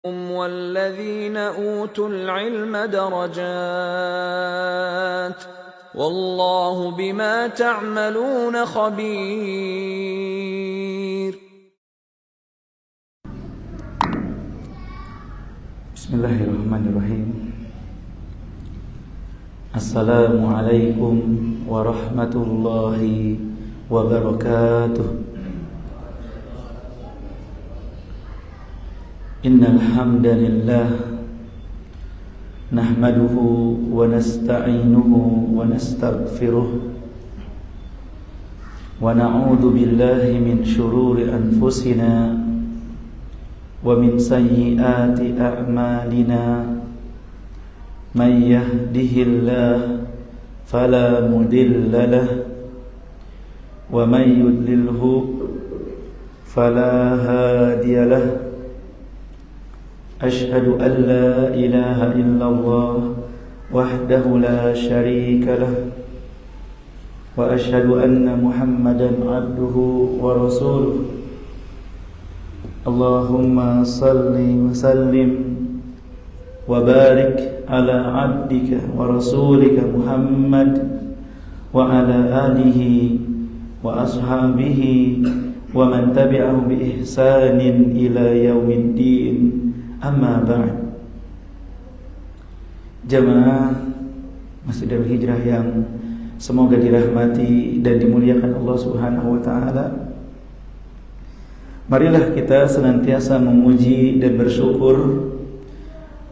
والذين أوتوا العلم درجات والله بما تعملون خبير. Bismillahirrahmanirrahim. Assalamualaikum warahmatullahi wabarakatuh. Innal hamdalillah nahmaduhu wa nasta'inuhu wa nastaghfiruh wa na'udzu billahi min shururi anfusina wa min sayyiati a'malina. May yahdihillahu fala mudilla lahu wa may yudlilhu fala hadiya lahu. Ashhadu an la ilaha illallah wahdahu la syarika lah wa ashhadu anna Muhammadan abduhu wa rasuluh. Allahumma salli wa sallim wa barik ala abdika wa rasulika Muhammad wa ala alihi wa ashabihi wa man tabi'ahum bi ihsanin ila yaumiddin. Amma ba'd. Jamaah Masjidil Hijrah yang semoga dirahmati dan dimuliakan Allah Subhanahu wa taala. Marilah kita senantiasa memuji dan bersyukur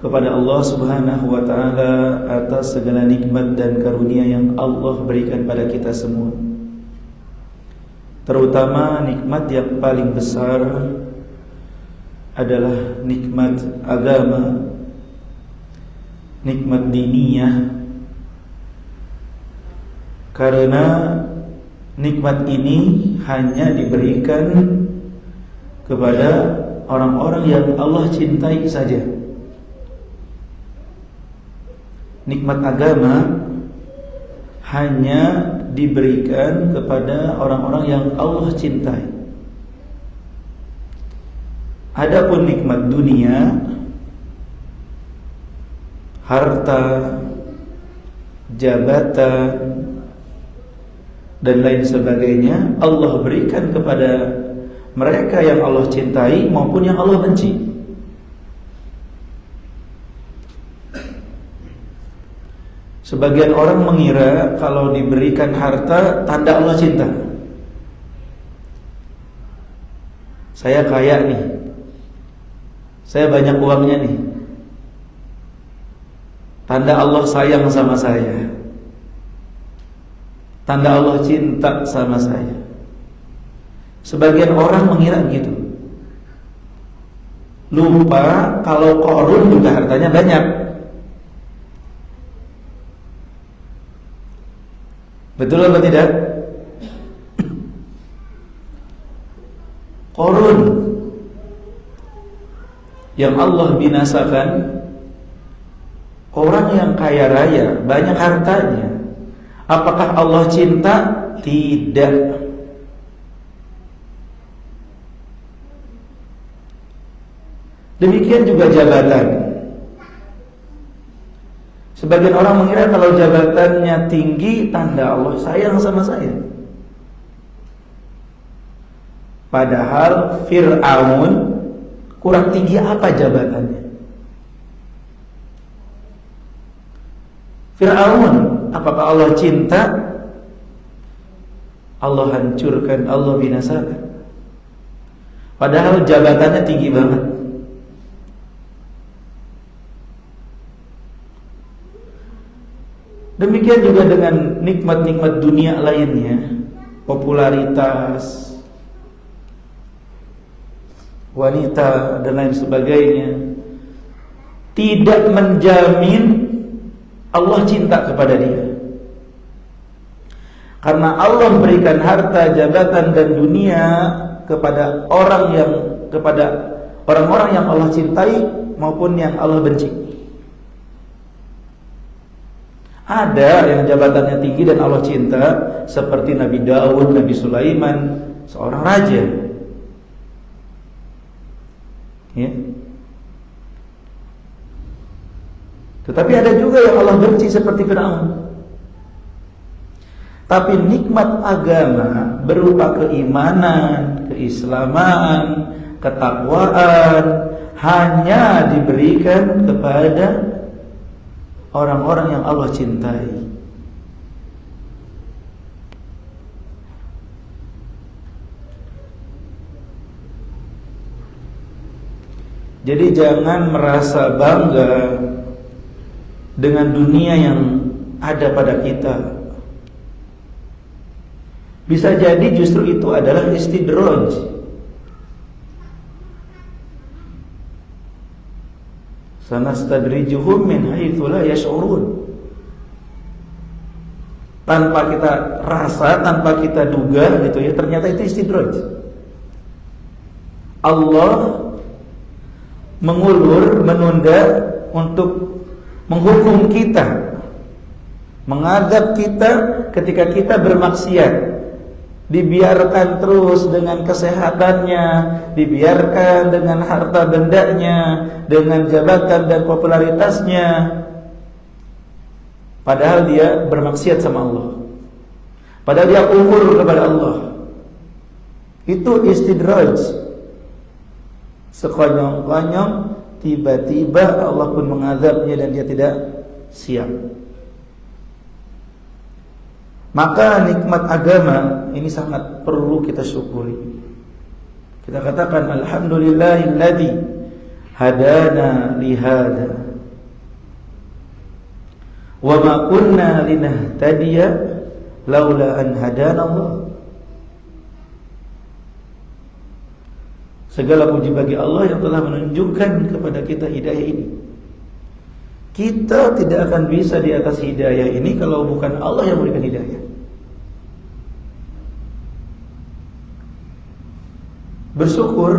kepada Allah Subhanahu wa taala atas segala nikmat dan karunia yang Allah berikan pada kita semua. Terutama nikmat yang paling besar adalah nikmat agama, nikmat diniyah. Karena nikmat ini hanya diberikan kepada orang-orang yang Allah cintai saja. Nikmat agama hanya diberikan kepada orang-orang yang Allah cintai. Adapun nikmat dunia, harta, jabatan, dan lain sebagainya, Allah berikan kepada mereka yang Allah cintai maupun yang Allah benci. Sebagian orang mengira kalau diberikan harta tanda Allah cinta. Saya kaya nih, saya banyak uangnya nih, tanda Allah sayang sama saya, tanda Allah cinta sama saya. Sebagian orang mengira begitu, lupa kalau Qarun juga hartanya banyak. Betul atau tidak? Qarun yang Allah binasakan, orang yang kaya raya, banyak hartanya. Apakah Allah cinta? Tidak. Demikian juga jabatan. Sebagian orang mengira kalau jabatannya tinggi, tanda Allah sayang sama saya. Padahal Fir'aun kurang tinggi apa jabatannya? Fir'aun, apakah Allah cinta? Allah hancurkan, Allah binasakan. Padahal jabatannya tinggi banget. Demikian juga dengan nikmat-nikmat dunia lainnya, popularitas, wanita, dan lain sebagainya, tidak menjamin Allah cinta kepada dia. Karena Allah berikan harta, jabatan, dan dunia kepada orang-orang yang Allah cintai maupun yang Allah benci. Ada yang jabatannya tinggi dan Allah cinta, seperti Nabi Daud, Nabi Sulaiman, seorang raja. Ya. Tetapi ada juga yang Allah benci seperti Fir'aun. Tapi nikmat agama berupa keimanan, keislaman, ketakwaan hanya diberikan kepada orang-orang yang Allah cintai. Jadi jangan merasa bangga dengan dunia yang ada pada kita. Bisa jadi justru itu adalah istidraj. Sanastadrijuhum min haitsu la yash'urun. Tanpa kita rasa, tanpa kita duga gitu ya, ternyata itu istidraj. Allah mengulur, menunda untuk menghukum kita, mengadab kita ketika kita bermaksiat. Dibiarkan terus dengan kesehatannya, dibiarkan dengan harta bendanya, dengan jabatan dan popularitasnya, padahal dia bermaksiat sama Allah, padahal dia kufur kepada Allah. Itu istidraj. Sekonyong-konyong tiba-tiba Allah pun mengazabnya dan dia tidak siap. Maka nikmat agama ini sangat perlu kita syukuri. Kita katakan alhamdulillahilladzi hadana lihada wa ma kunna linahtadiya laula an hadana Allah. Segala puji bagi Allah yang telah menunjukkan kepada kita hidayah ini. Kita tidak akan bisa di atas hidayah ini kalau bukan Allah yang memberikan hidayah. Bersyukur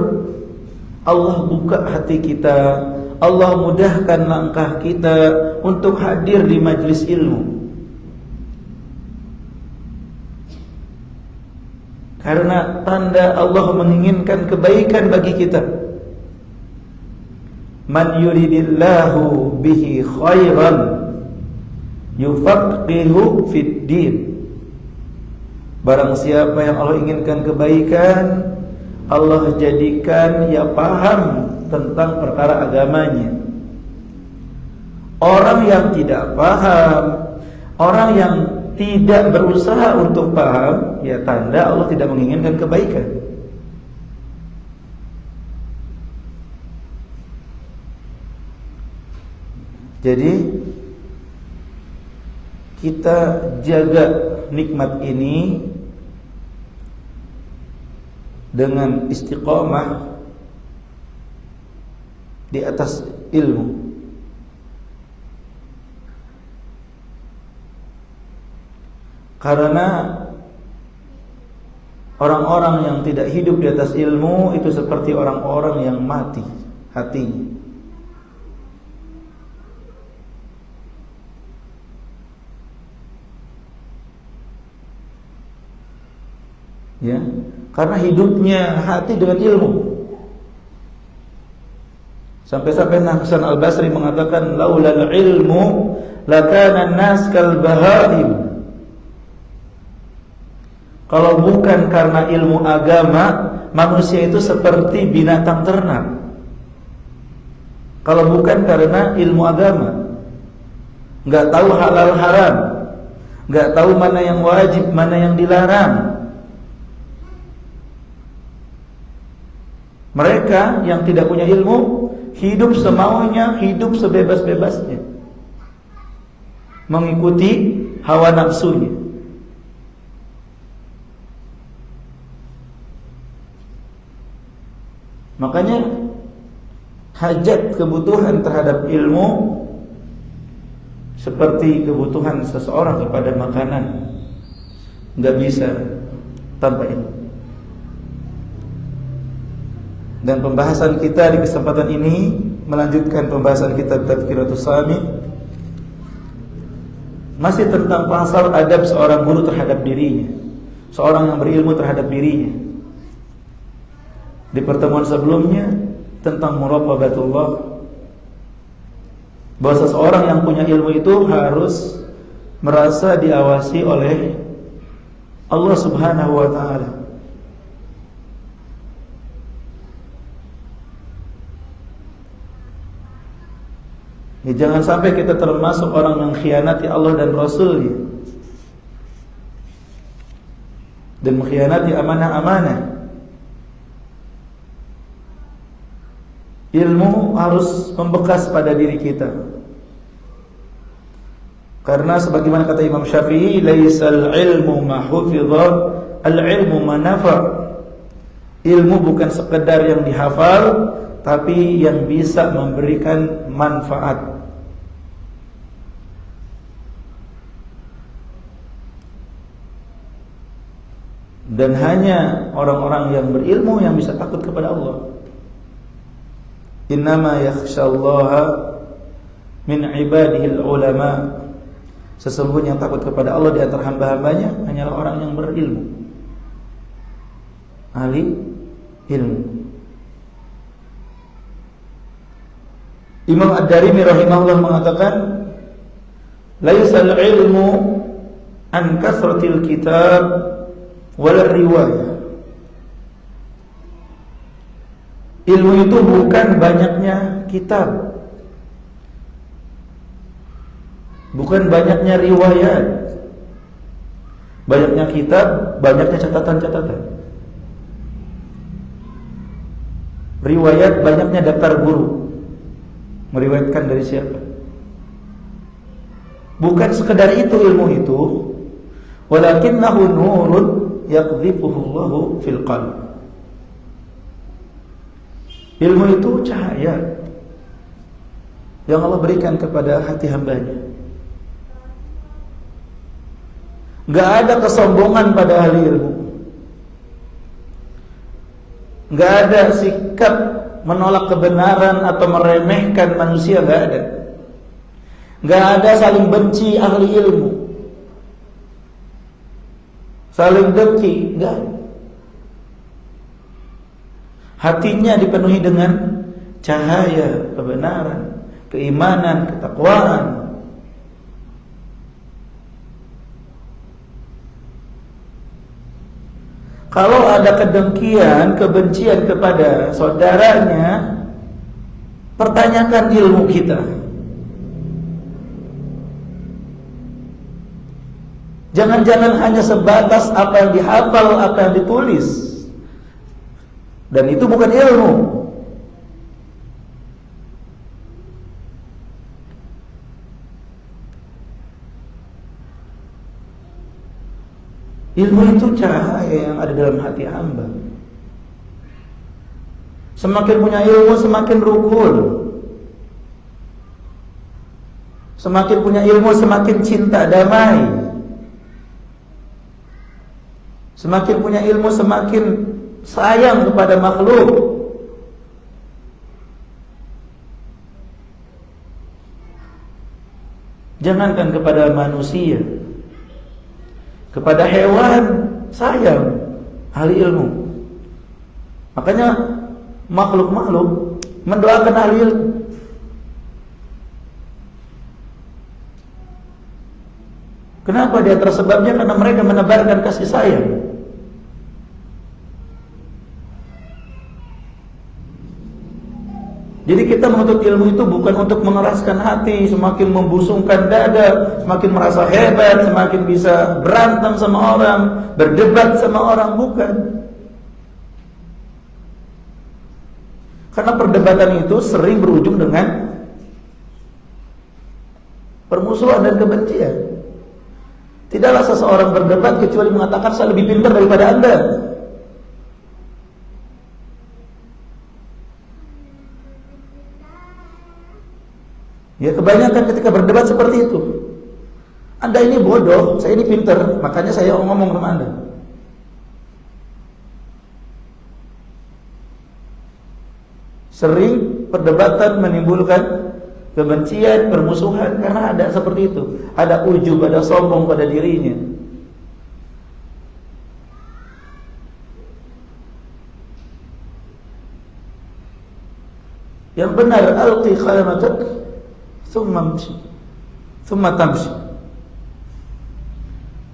Allah buka hati kita, Allah mudahkan langkah kita untuk hadir di majlis ilmu. Karena tanda Allah menginginkan kebaikan bagi kita. Man yuridillahu bihi khairan yufaqihu fid din. Barang siapa yang Allah inginkan kebaikan, Allah jadikan ia paham tentang perkara agamanya. Orang yang tidak paham, orang yang tidak berusaha untuk paham, ya tanda Allah tidak menginginkan kebaikan. Jadi kita jaga nikmat ini dengan istiqamah di atas ilmu. Karena orang-orang yang tidak hidup di atas ilmu itu seperti orang-orang yang mati hatinya. Ya, karena hidupnya hati dengan ilmu. Sampai-sampai Hasan Al-Basri mengatakan laulal ilmu lakana an-nas kal bahaim. Kalau bukan karena ilmu agama, manusia itu seperti binatang ternak. Kalau bukan karena ilmu agama, enggak tahu halal haram, enggak tahu mana yang wajib, mana yang dilarang. Mereka yang tidak punya ilmu hidup semaunya, hidup sebebas-bebasnya, mengikuti hawa nafsunya. Makanya hajat kebutuhan terhadap ilmu seperti kebutuhan seseorang kepada makanan, nggak bisa tanpa ilmu. Dan pembahasan kita di kesempatan ini melanjutkan pembahasan kitab Tadhkiratus Shami, masih tentang pasal adab seorang guru terhadap dirinya, seorang yang berilmu terhadap dirinya. Di pertemuan sebelumnya tentang muraqabatullah, bahwa seseorang yang punya ilmu itu harus merasa diawasi oleh Allah Subhanahu wa taala. Ya, jangan sampai kita termasuk orang yang khianati Allah dan Rasul-Nya dan mengkhianati amanah-amanah. Ilmu harus membekas pada diri kita. Karena sebagaimana kata Imam Syafi'i, laisal ilmu ma hufidha, al-ilmu ma nafa. Ilmu bukan sekedar yang dihafal, tapi yang bisa memberikan manfaat. Dan hanya orang-orang yang berilmu yang bisa takut kepada Allah. Innama yakhshallaha min ibadihil ulama. Sesungguhnya yang takut kepada Allah di antara hamba-hambanya hanyalah orang yang berilmu, ahli ilmu. Imam Ad-Darimi rahimahullah mengatakan, laisal ilmu an kasratil kitab wal riwayah. Ilmu itu bukan banyaknya kitab, bukan banyaknya riwayat. Banyaknya kitab, banyaknya catatan-catatan. Riwayat, banyaknya daftar guru. Meriwayatkan dari siapa? Bukan sekedar itu ilmu itu, walakinnahu nurun yaqdhifuhu Allahu fil qalb. Ilmu itu cahaya yang Allah berikan kepada hati hambanya. Gak ada kesombongan pada ahli ilmu. Gak ada sikap menolak kebenaran atau meremehkan manusia, gak ada. Gak ada saling benci ahli ilmu, saling dengki, gak ada. Hatinya dipenuhi dengan cahaya kebenaran, keimanan, ketakwaan. Kalau ada kedengkian, kebencian kepada saudaranya, pertanyakan ilmu kita. Jangan-jangan hanya sebatas apa yang dihafal, apa yang ditulis. Dan itu bukan ilmu. Ilmu itu cahaya yang ada dalam hati hamba. Semakin punya ilmu, semakin rukun. Semakin punya ilmu, semakin cinta damai. Semakin punya ilmu, semakin sayang kepada makhluk. Jangankan kepada manusia, kepada hewan sayang ahli ilmu. Makanya makhluk-makhluk mendoakan ahli ilmu. Kenapa? Di antara sebabnya karena mereka menebarkan kasih sayang. Jadi kita menuntut ilmu itu bukan untuk mengeraskan hati, semakin membusungkan dada, semakin merasa hebat, semakin bisa berantem sama orang, berdebat sama orang, bukan. Karena perdebatan itu sering berujung dengan permusuhan dan kebencian. Tidaklah seseorang berdebat kecuali mengatakan saya lebih pintar daripada Anda. Ya, kebanyakan ketika berdebat seperti itu. Anda ini bodoh, saya ini pintar, makanya saya ngomong sama Anda. Sering perdebatan menimbulkan kebencian, permusuhan karena ada seperti itu. Ada ujub, ada sombong pada dirinya. Yang benar, alqi qalamatak Tsumma tamshi.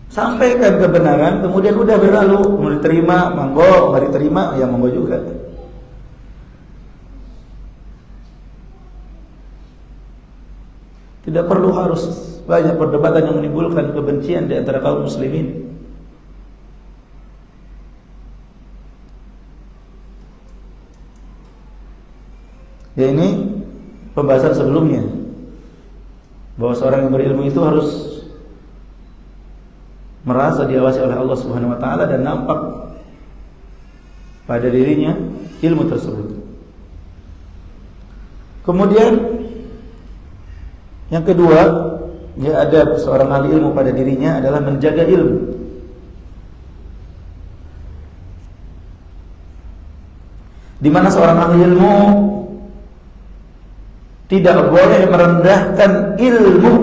Sampaikan kebenaran, kemudian udah berlalu, mau diterima, monggo, nggak diterima, ya monggo juga. Tidak perlu harus banyak perdebatan yang menimbulkan kebencian di antara kaum muslimin. Ya, ini pembahasan sebelumnya, bahwa seorang yang berilmu itu harus merasa diawasi oleh Allah Subhanahu wa taala dan nampak pada dirinya ilmu tersebut. Kemudian yang kedua, ya, ada seorang ahli ilmu pada dirinya adalah menjaga ilmu. Di mana seorang ahli ilmu tidak boleh merendahkan ilmu,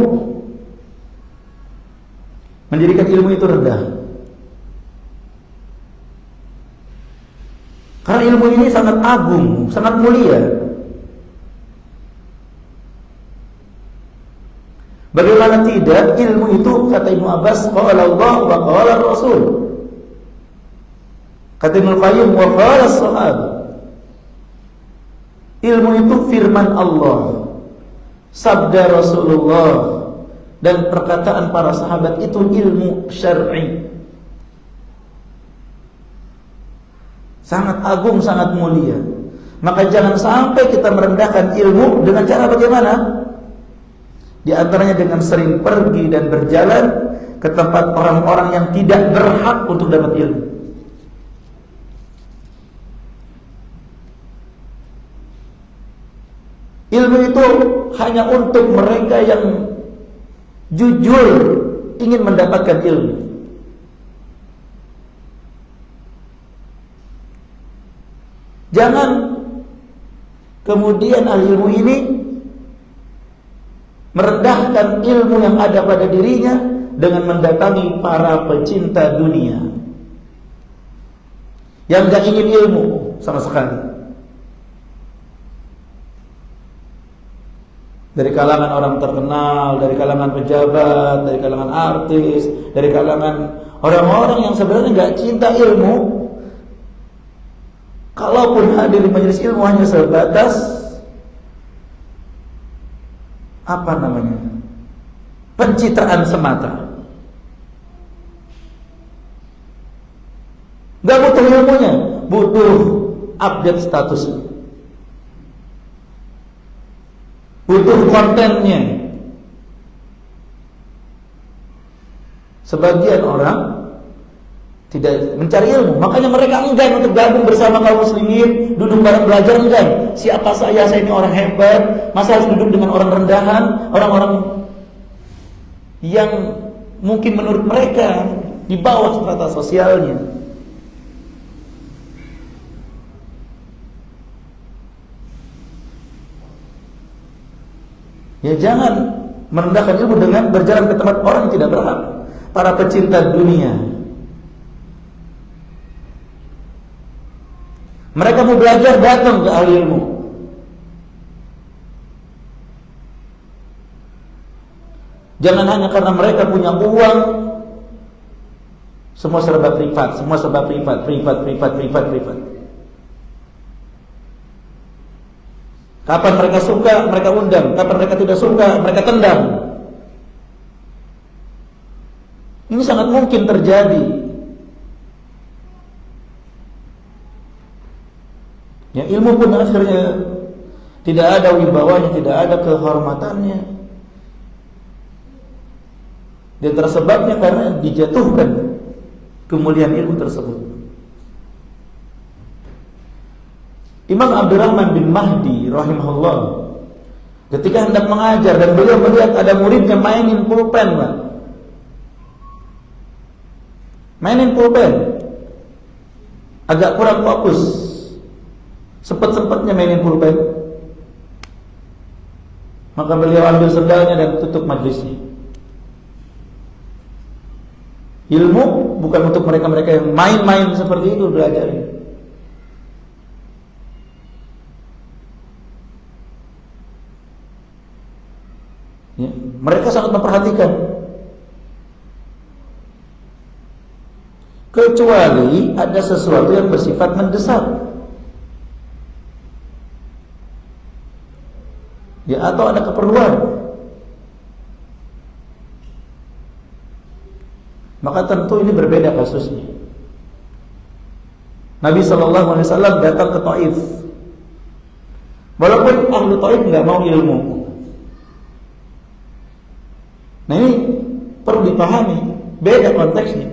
menjadikan ilmu itu rendah. Karena ilmu ini sangat agung, sangat mulia. Bagaimana tidak, ilmu itu kata Ibnu Abbas, qala Allah wa qala Rasul. Kata Ibnu Qayyim, wa qala as-sahabah. Ilmu itu firman Allah, sabda Rasulullah, dan perkataan para sahabat. Itu ilmu syar'i, sangat agung, sangat mulia. Maka jangan sampai kita merendahkan ilmu dengan cara bagaimana? Di antaranya dengan sering pergi dan berjalan ke tempat orang-orang yang tidak berhak untuk dapat ilmu. Ilmu itu hanya untuk mereka yang jujur ingin mendapatkan ilmu. Jangan kemudian ahli ilmu ini merendahkan ilmu yang ada pada dirinya dengan mendatangi para pecinta dunia yang gak ingin ilmu sama sekali. Dari kalangan orang terkenal, dari kalangan pejabat, dari kalangan artis, dari kalangan orang-orang yang sebenarnya gak cinta ilmu. Kalaupun hadir di majelis ilmu hanya sebatas pencitraan semata. Gak butuh ilmunya, butuh update statusnya, butuh kontennya. Sebagian orang tidak mencari ilmu, makanya mereka enggan untuk gabung bersama kaum muslimin, duduk bareng belajar, enggan. Siapa saya ini orang hebat, masa harus duduk dengan orang rendahan, orang-orang yang mungkin menurut mereka di bawah strata sosialnya. Ya, jangan merendahkan ilmu dengan berjalan ke tempat orang yang tidak berhak, para pecinta dunia. Mereka mau belajar, datang ke ahli ilmu. Jangan hanya karena mereka punya uang, semua serba privat, privat. Kapan mereka suka, mereka undang. Kapan mereka tidak suka, mereka tendang. Ini sangat mungkin terjadi. Ya, ilmu pun akhirnya tidak ada wibawanya, tidak ada kehormatannya. Dan tersebabnya karena dijatuhkan kemuliaan ilmu tersebut. Imam Abdurrahman bin Mahdi rahimahullah ketika hendak mengajar dan beliau melihat ada muridnya mainin pulpen, Pak. Mainin pulpen. Agak kurang fokus. Sempet-sempetnya mainin pulpen. Maka beliau ambil sendalnya dan tutup majlisnya. Ilmu bukan untuk mereka-mereka yang main-main seperti itu belajar. Ya, mereka sangat memperhatikan. Kecuali ada sesuatu yang bersifat mendesak. Ya, atau ada keperluan. Maka tentu ini berbeda kasusnya. Nabi SAW datang ke Taif. Walaupun ahli Taif nggak mau ilmu. Nah ini perlu dipahami, beda konteksnya.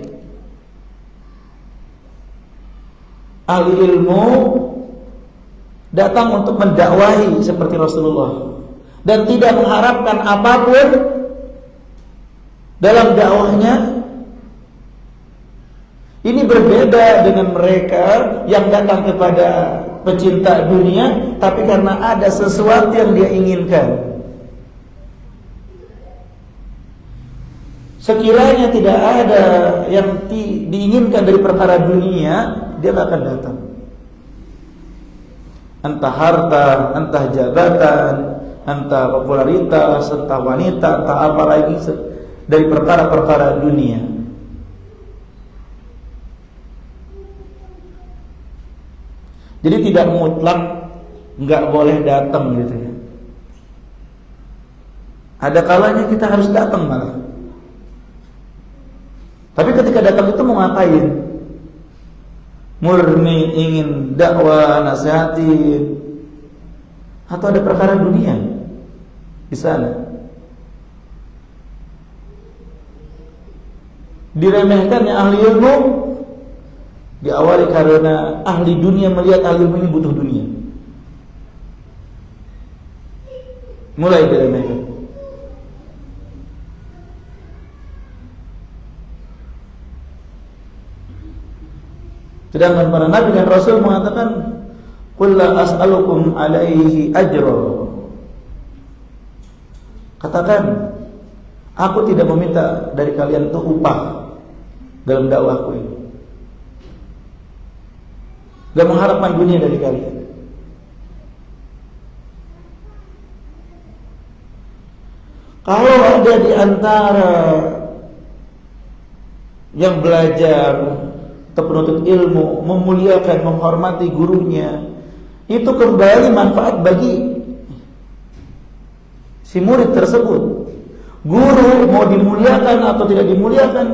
Ahli ilmu datang untuk mendakwahi seperti Rasulullah dan tidak mengharapkan apapun dalam dakwahnya. Ini berbeda dengan mereka yang datang kepada pecinta dunia, tapi karena ada sesuatu yang dia inginkan. Sekiranya tidak ada yang diinginkan dari perkara dunia, dia tidak akan datang. Entah harta, entah jabatan, entah popularitas, entah wanita, entah apa lagi dari perkara-perkara dunia. Jadi tidak mutlak nggak boleh datang gitu ya. Ada kalanya kita harus datang malah. Tapi ketika datang itu mau ngapain? Murni ingin dakwah, nasihatin, atau ada perkara dunia di sana? Diremehkan ya ahli ilmu, diawali karena ahli dunia melihat ahli ilmu ini butuh dunia, mulai diremehkan. Sedangkan para nabi dan rasul mengatakan, "Qul la as'alukum alaihi ajra." Katakan, aku tidak meminta dari kalian itu upah dalam dakwahku ini. Gak mengharapkan dunia dari kalian. Kalau ada di antara yang belajar atau penuntut ilmu memuliakan, menghormati gurunya, itu kembali manfaat bagi si murid tersebut. Guru mau dimuliakan atau tidak dimuliakan,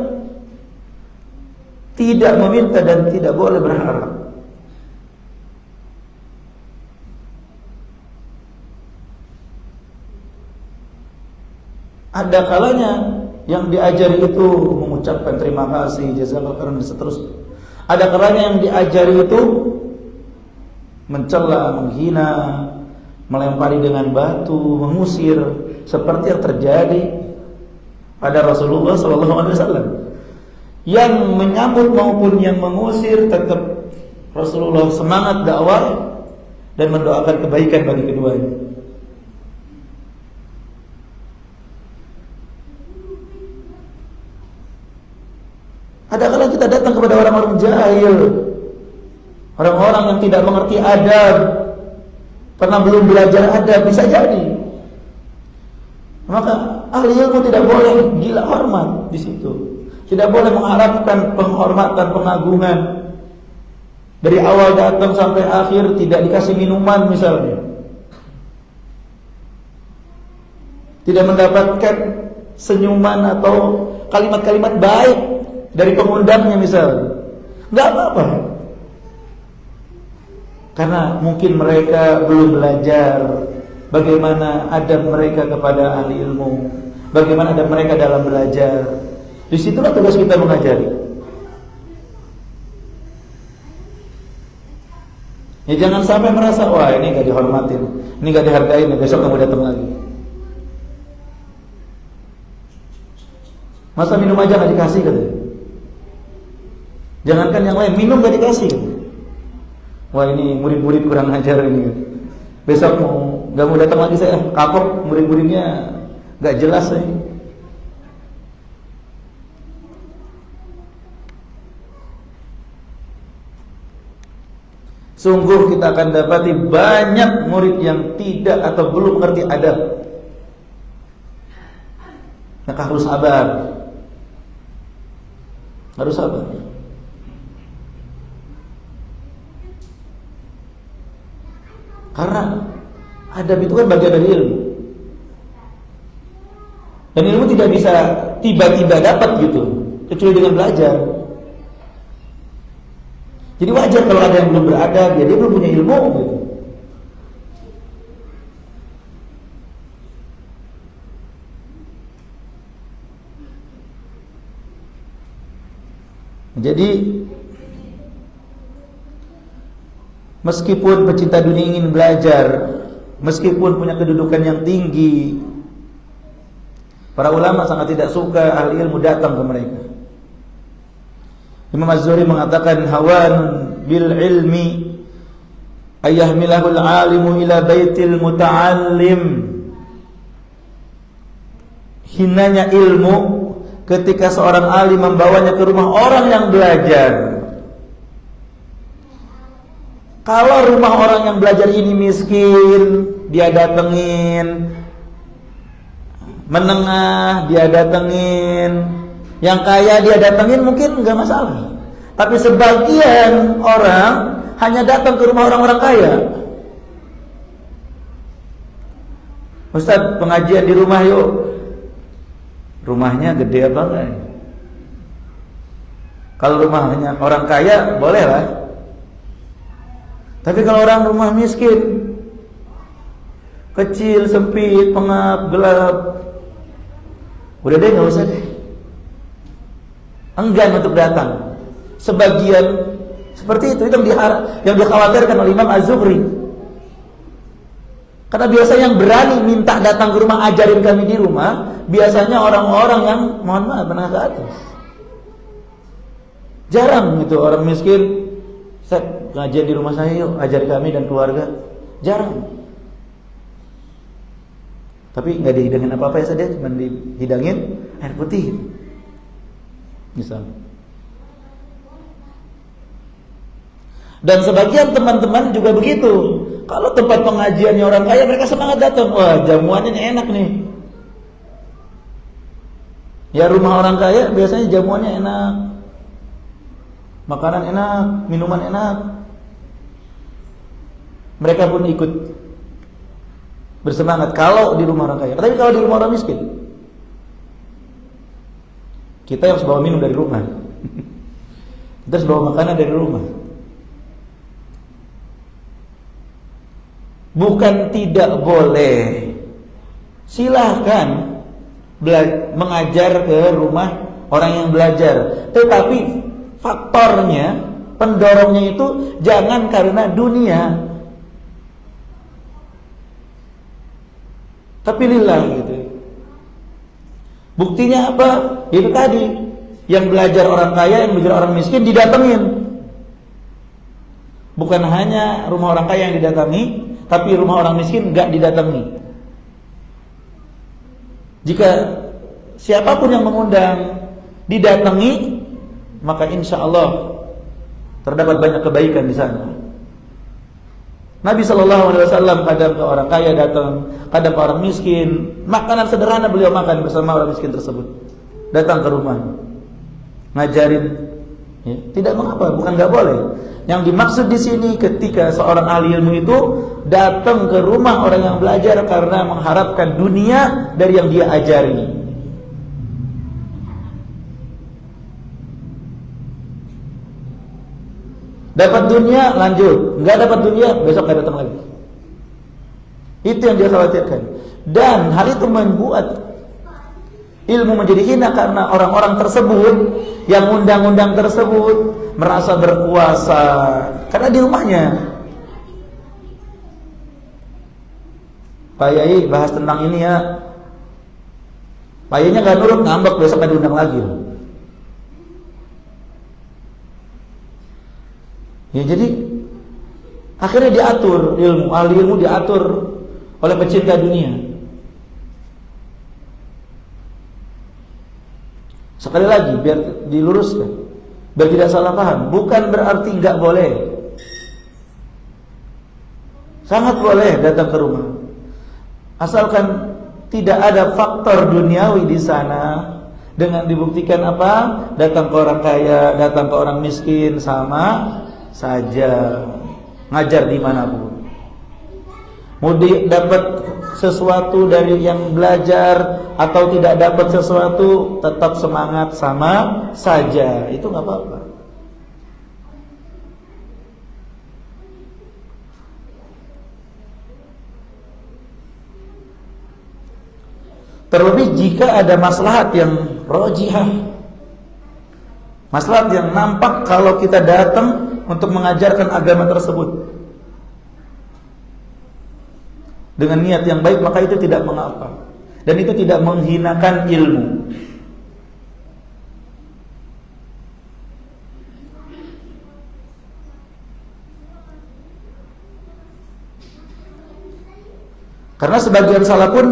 tidak meminta dan tidak boleh berharap. Ada kalanya yang diajari itu mengucapkan terima kasih, jazakallahu khairan dan seterusnya. Ada kalanya yang diajari itu mencela, menghina, melempari dengan batu, mengusir, seperti yang terjadi pada Rasulullah SAW. Yang menyambut maupun yang mengusir, tetap Rasulullah semangat dakwah dan mendoakan kebaikan bagi keduanya. Ada kala kita datang kepada orang-orang jahil, orang-orang yang tidak mengerti adab, pernah belum belajar adab, bisa jadi. Maka ahli ilmu tidak boleh gila hormat di situ. Tidak boleh mengharapkan penghormatan, pengagungan. Dari awal datang sampai akhir tidak dikasih minuman misalnya. Tidak mendapatkan senyuman atau kalimat-kalimat baik dari pengundangnya misalnya. Enggak apa-apa. Karena mungkin mereka belum belajar bagaimana adab mereka kepada ahli ilmu, bagaimana adab mereka dalam belajar. Disitulah tugas kita mengajari. Ya jangan sampai merasa, wah ini gak dihormatin, ini gak dihargain, besok kamu datang lagi. Masa minum aja gak dikasih katanya. Jangankan yang lain, minum gak dikasih. Wah ini murid-murid kurang ajar ini. Besok gak mau datang lagi saya, kapok murid-muridnya gak jelas ini. Sungguh kita akan dapati banyak murid yang tidak atau belum mengerti adab. Maka harus sabar. Harus sabar. Karena adab itu kan bagian dari ilmu. Dan ilmu tidak bisa tiba-tiba dapat gitu, kecuali dengan belajar. Jadi wajar kalau ada yang belum beradab, dia belum punya ilmu gitu. Jadi meskipun pecinta dunia ingin belajar, meskipun punya kedudukan yang tinggi, para ulama sangat tidak suka ahli ilmu datang ke mereka. Imam Az-Zuhri mengatakan hawanun bil ilmi ayyahmilahul alimu ila baitil muta'allim. Hinanya ilmu ketika seorang alim membawanya ke rumah orang yang belajar. Kalau rumah orang yang belajar ini miskin, dia datengin. Menengah, dia datengin. Yang kaya dia datengin mungkin enggak masalah. Tapi sebagian orang hanya datang ke rumah orang-orang kaya. Ustaz, pengajian di rumah yuk. Rumahnya gede apa enggak? Kalau rumahnya orang kaya, boleh lah. Tapi kalau orang rumah miskin, kecil, sempit, pengap, gelap, udah deh nggak usah deh. Enggan untuk datang. Sebagian seperti itu yang dikhawatirkan oleh Imam Az-Zuhri. Karena biasanya yang berani minta datang ke rumah, ajarin kami di rumah, biasanya orang-orang yang mohon maaf menengah ke atas. Jarang itu orang miskin, Ustaz, ngajian di rumah saya yuk, ajar kami dan keluarga. Jarang. Tapi nggak dihidangin apa-apa ya saja, cuma dihidangin air putih. Misal. Dan sebagian teman-teman juga begitu. Kalau tempat pengajiannya orang kaya, mereka semangat datang. Wah, jamuannya enak nih. Ya rumah orang kaya biasanya jamuannya enak, makanan enak, minuman enak. Mereka pun ikut bersemangat kalau di rumah orang kaya. Tapi kalau di rumah orang miskin, kita harus bawa minum dari rumah. Kita harus bawa makanan dari rumah. Bukan tidak boleh, silahkan mengajar ke rumah orang yang belajar. Tetapi faktornya, pendorongnya itu jangan karena dunia, tapi lillah gitu. Buktinya apa? Itu tadi, yang belajar orang kaya, yang belajar orang miskin didatengin. Bukan hanya rumah orang kaya yang didatangi, tapi rumah orang miskin enggak didatangi. Jika siapapun yang mengundang didatangi, maka insya Allah terdapat banyak kebaikan di sana. Nabi SAW kadang ke orang kaya datang, kadang ke orang miskin, makanan sederhana beliau makan bersama orang miskin tersebut. Datang ke rumah, ngajarin, ya, tidak mengapa, bukan nggak boleh. Yang dimaksud di sini ketika seorang ahli ilmu itu datang ke rumah orang yang belajar karena mengharapkan dunia dari yang dia ajari. Dapat dunia lanjut, nggak dapat dunia besok nggak datang lagi. Itu yang dia khawatirkan. Dan hal itu membuat ilmu menjadi hina karena orang-orang tersebut yang undang-undang tersebut merasa berkuasa karena di rumahnya. Pak Yai bahas tentang ini ya, Pak Yainya nggak nurut, ngambek, besok nggak diundang lagi. Ya jadi akhirnya diatur ilmu, ahli ilmu diatur oleh pecinta dunia. Sekali lagi biar diluruskan, biar tidak salah paham, bukan berarti nggak boleh. Sangat boleh datang ke rumah, asalkan tidak ada faktor duniawi di sana. Dengan dibuktikan apa? Datang ke orang kaya, datang ke orang miskin, sama saja. Ngajar dimanapun. Mau dapat sesuatu dari yang belajar atau tidak dapat sesuatu, tetap semangat sama saja. Itu nggak apa-apa. Terlebih jika ada maslahat yang rojihah, maslahat yang nampak kalau kita datang untuk mengajarkan agama tersebut dengan niat yang baik, maka itu tidak mengapa, dan itu tidak menghinakan ilmu. Karena sebagian salah pun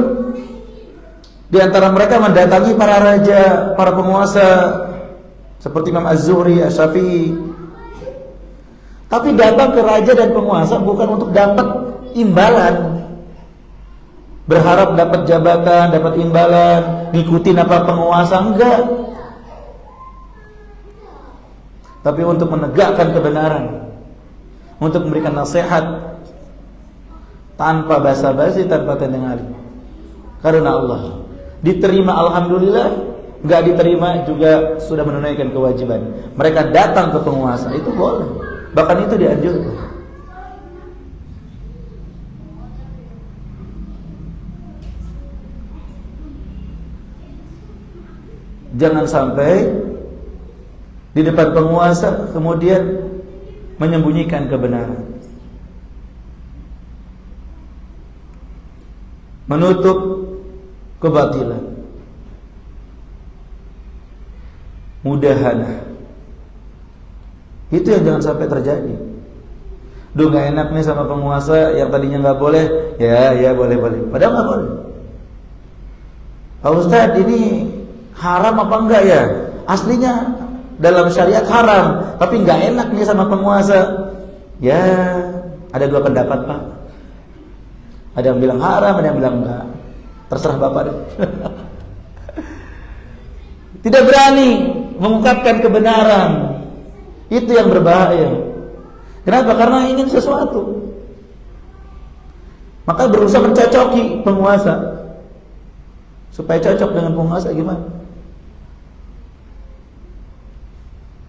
di antara mereka mendatangi para raja, para penguasa seperti Imam Az-Zuhri, Asy-Syafi'i. Tapi datang ke raja dan penguasa bukan untuk dapat imbalan, berharap dapat jabatan, dapat imbalan, ngikutin apa penguasa, enggak. Tapi untuk menegakkan kebenaran, untuk memberikan nasihat tanpa basa-basi, tanpa tendang alim. Karena Allah diterima, alhamdulillah. Enggak diterima juga sudah menunaikan kewajiban. Mereka datang ke penguasa, itu boleh, bahkan itu dianjurkan. Jangan sampai di depan penguasa kemudian menyembunyikan kebenaran, menutup kebatilan, mudahanah. Itu yang jangan sampai terjadi. Duh, gak enak nih sama penguasa yang tadinya gak boleh, ya boleh, padahal gak boleh. Pak Ustadz, ini haram apa enggak ya? Aslinya dalam syariat haram, tapi gak enak nih sama penguasa. Ya, ada dua pendapat, Pak. Ada yang bilang haram, ada yang bilang enggak. Terserah Bapak deh. Tidak berani mengungkapkan kebenaran. Itu yang berbahaya. Kenapa? Karena ingin sesuatu. Maka berusaha mencocoki penguasa. Supaya cocok dengan penguasa gimana?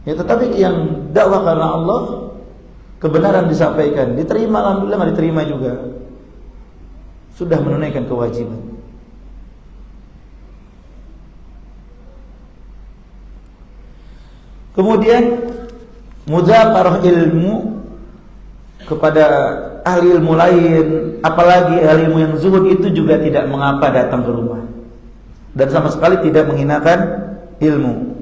Ya, tetapi yang dakwah karena Allah, kebenaran disampaikan, diterima, alhamdulillah, nggak diterima juga, sudah menunaikan kewajiban. Kemudian mudzakarah ilmu kepada ahli ilmu lain, apalagi ahli ilmu yang zuhud, itu juga tidak mengapa datang ke rumah, dan sama sekali tidak menghinakan ilmu.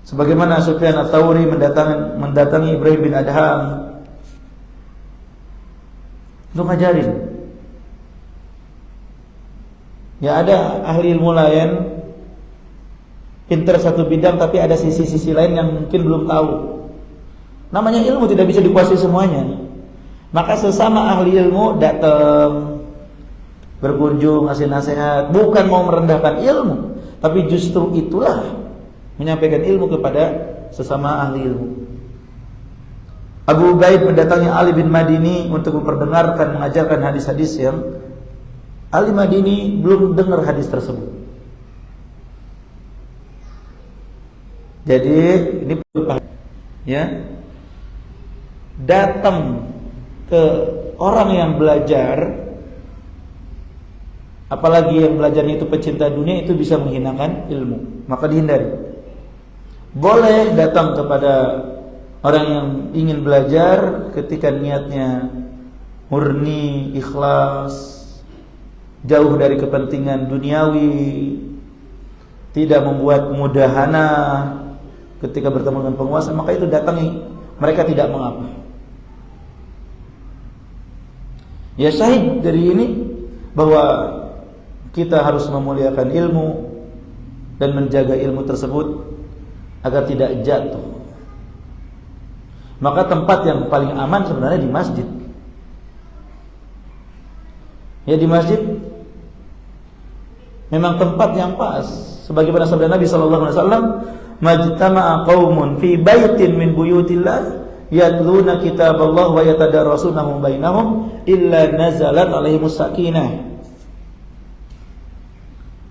Sebagaimana Sufyan Ats-Tsauri mendatangi Ibrahim bin Adham untuk ngajarin. Ya, ada ahli ilmu lain pintar satu bidang, tapi ada sisi-sisi lain yang mungkin belum tahu. Namanya ilmu tidak bisa dikuasai semuanya. Maka sesama ahli ilmu datang, berkunjung, ngasih nasihat, bukan mau merendahkan ilmu, tapi justru itulah menyampaikan ilmu kepada sesama ahli ilmu. Abu Ubaid mendatangi Ali bin Madini untuk memperdengarkan, mengajarkan hadis-hadis yang Ali Madini belum dengar hadis tersebut. Jadi ini ya, datang ke orang yang belajar, apalagi yang belajarnya itu pecinta dunia, itu bisa menghinakan ilmu, maka dihindari. Boleh datang kepada orang yang ingin belajar ketika niatnya murni, ikhlas, jauh dari kepentingan duniawi, tidak membuat mudahana ketika bertemu dengan penguasa, maka itu datangi, mereka tidak mengapa. Ya, syahid dari ini bahwa kita harus memuliakan ilmu dan menjaga ilmu tersebut agar tidak jatuh. Maka tempat yang paling aman sebenarnya di masjid. Ya, di masjid memang tempat yang pas. Sebagaimana sabda Nabi sallallahu alaihi wasallam, "Majtama'a qaumun fi baitin min buyutillah yatluna kitaballah wa yatadarrasunahu bainahum illa nazalat alaihimus sakinah."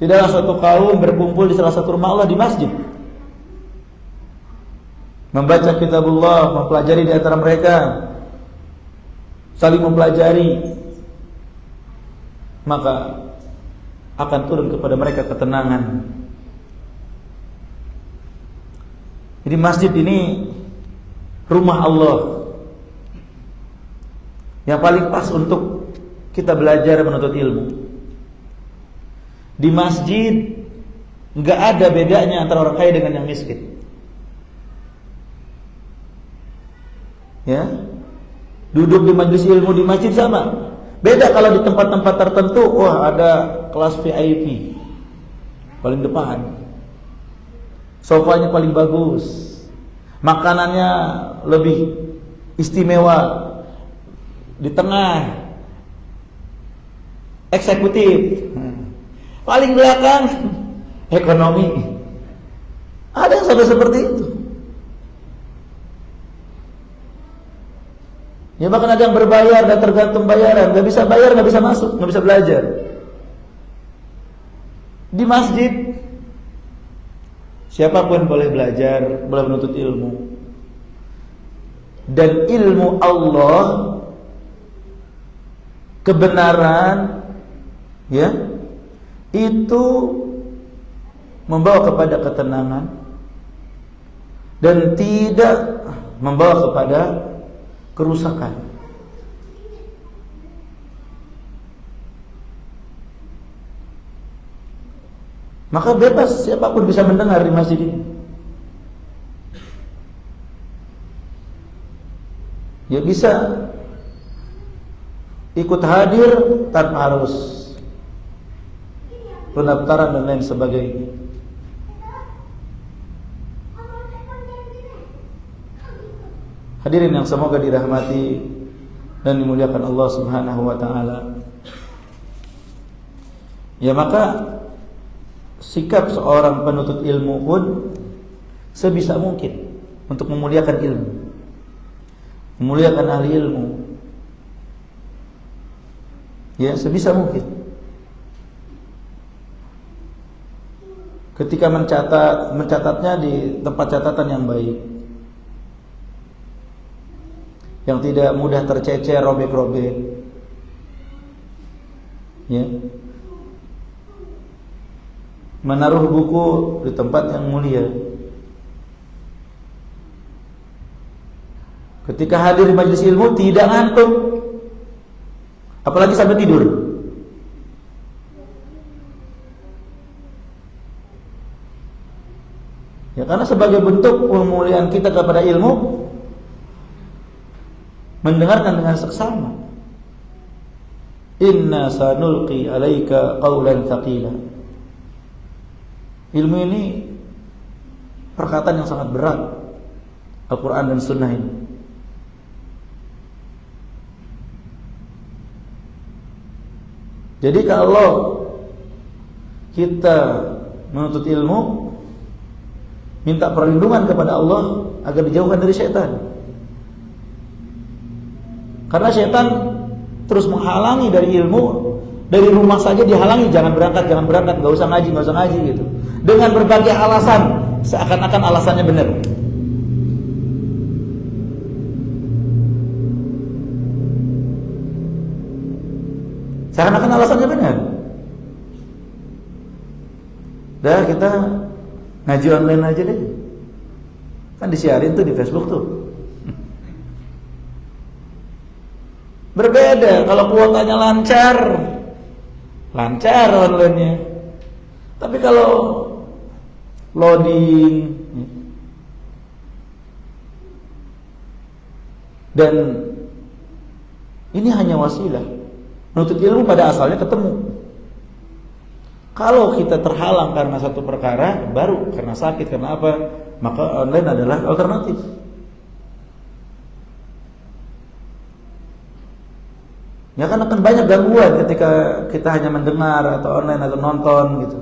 Tidaklah suatu kaum berkumpul di salah satu rumah Allah di masjid, membaca kitabullah, mempelajari di antara mereka, saling mempelajari, maka akan turun kepada mereka ketenangan. Jadi masjid ini rumah Allah yang paling pas untuk kita belajar menuntut ilmu. Di masjid nggak ada bedanya antara orang kaya dengan yang miskin. Ya, duduk di majelis ilmu di masjid sama. Beda kalau di tempat-tempat tertentu, wah ada kelas VIP paling depan, sofanya paling bagus, makanannya lebih istimewa, di tengah eksekutif, paling belakang ekonomi. Ada yang sampai seperti itu. Ya, bahkan ada yang berbayar dan tergantung bayaran, nggak bisa bayar, nggak bisa masuk, nggak bisa belajar. Di masjid siapapun boleh belajar, boleh menuntut ilmu. Dan ilmu Allah, kebenaran, ya, itu membawa kepada ketenangan dan tidak membawa kepada kerusakan. Maka bebas siapapun bisa mendengar di masjid ini. Ya, bisa ikut hadir tanpa harus pendaftaran dan lain sebagainya. Hadirin yang semoga dirahmati dan dimuliakan Allah Subhanahu wa taala. Ya, maka sikap seorang penuntut ilmu pun sebisa mungkin untuk memuliakan ilmu, memuliakan ahli ilmu. Ya, sebisa mungkin. Ketika mencatatnya di tempat catatan yang baik, yang tidak mudah tercecer, robek-robek. Ya. Menaruh buku di tempat yang mulia. Ketika hadir di majelis ilmu tidak ngantuk, apalagi sampai tidur. Ya, karena sebagai bentuk pemuliaan kita kepada ilmu, mendengarkan dengan seksama. Inna sanulqi alaika qawlan thaqila. Ilmu ini perkataan yang sangat berat, Al-Quran dan Sunnah ini. Jadi kalau kita menuntut ilmu, minta perlindungan kepada Allah agar dijauhkan dari syaitan. Karena syaitan terus menghalangi dari ilmu. Dari rumah saja dihalangi, jangan berangkat, nggak usah ngaji gitu. Dengan berbagai alasan, seakan-akan alasannya benar. Seakan-akan alasannya benar. Dah, kita ngaji online aja deh. Kan disiarin tuh di Facebook tuh. Berbeda kalau kuotanya lancar online-nya. Tapi kalau loading dan ini hanya wasilah. Menuntut ilmu pada asalnya ketemu. Kalau kita terhalang karena satu perkara, baru karena sakit, karena apa, maka online adalah alternatif. Ya kan akan banyak gangguan ketika kita hanya mendengar atau online atau nonton gitu.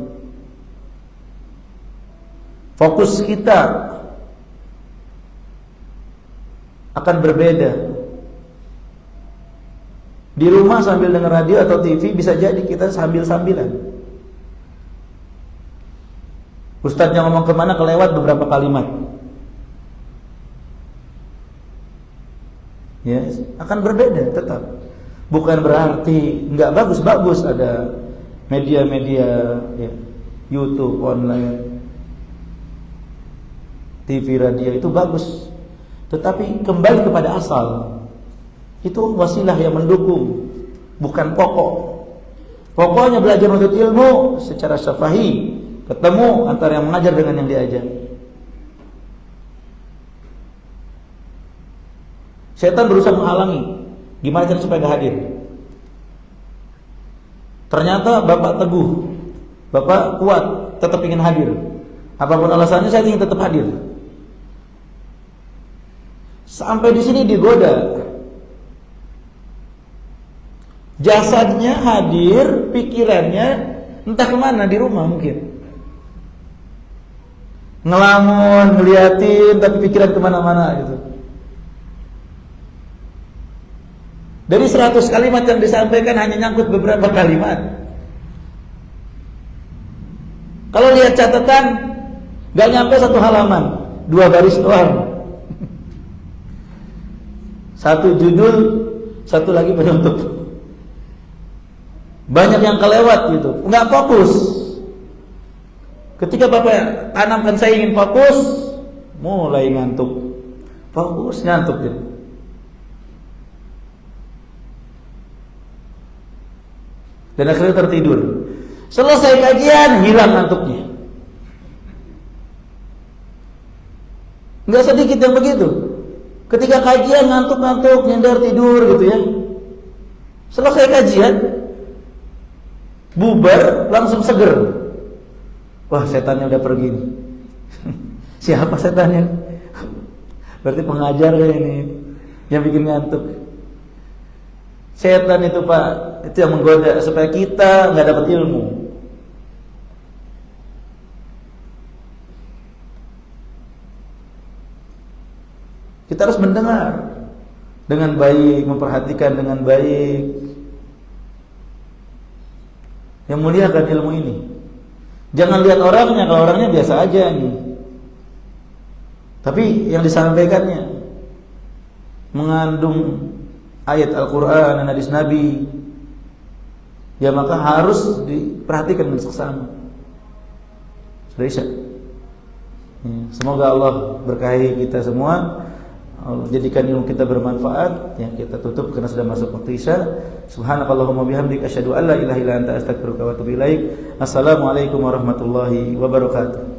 Fokus kita akan berbeda. Di rumah sambil dengar radio atau TV bisa jadi kita sambil-sambilan. Ustadznya ngomong kemana kelewat beberapa kalimat. Ya, akan berbeda tetap. Bukan berarti nggak bagus ada media-media ya, YouTube online, TV, radio itu bagus. Tetapi kembali kepada asal. Itu wasilah yang mendukung, bukan pokok. Pokoknya belajar menuntut ilmu secara syafahi, ketemu antara yang mengajar dengan yang diajar. Setan berusaha menghalangi. Gimana cara supaya gak hadir? Ternyata bapak teguh, bapak kuat, tetap ingin hadir. Apapun alasannya saya ingin tetap hadir. Sampai di sini digoda. Jasadnya hadir, pikirannya entah kemana di rumah mungkin. Ngelamun, ngeliatin, tapi pikiran kemana-mana gitu. Dari 100 kalimat yang disampaikan hanya nyangkut beberapa kalimat. Kalau lihat catatan, gak nyampe 1 halaman, 2 baris doang. 1 judul, 1 lagi penutup. Banyak yang kelewat gitu, nggak fokus. Ketika Bapak tanamkan saya ingin fokus, mulai ngantuk. Fokus ngantuk gitu. Dan akhirnya tertidur. Selesai kajian, hilang ngantuknya. Nggak sedikit yang begitu. Ketika kajian ngantuk-ngantuk, nyender tidur gitu ya. Selesai kajian, bubar langsung seger. Wah, setannya udah pergi nih. Siapa setannya? Berarti pengajar ini yang bikin ngantuk. Setan itu Pak, itu yang menggoda supaya kita nggak dapat ilmu. Kita harus mendengar dengan baik, memperhatikan dengan baik, yang muliakan ilmu ini. Jangan lihat orangnya, kalau orangnya biasa aja nih. Tapi yang disampaikannya mengandung ayat Al-Quran dan hadis Nabi, ya maka harus diperhatikan dengan seksama. Sudah Isya. Semoga Allah berkahi kita semua, Allah jadikan ilmu kita bermanfaat. Ya, kita tutup karena sudah masuk waktu Isya. Subhanakallahumma bihamdika asyhadu an la ilaha illa anta astaghfiruka wa atubu ilaik. Assalamualaikum warahmatullahi wabarakatuh.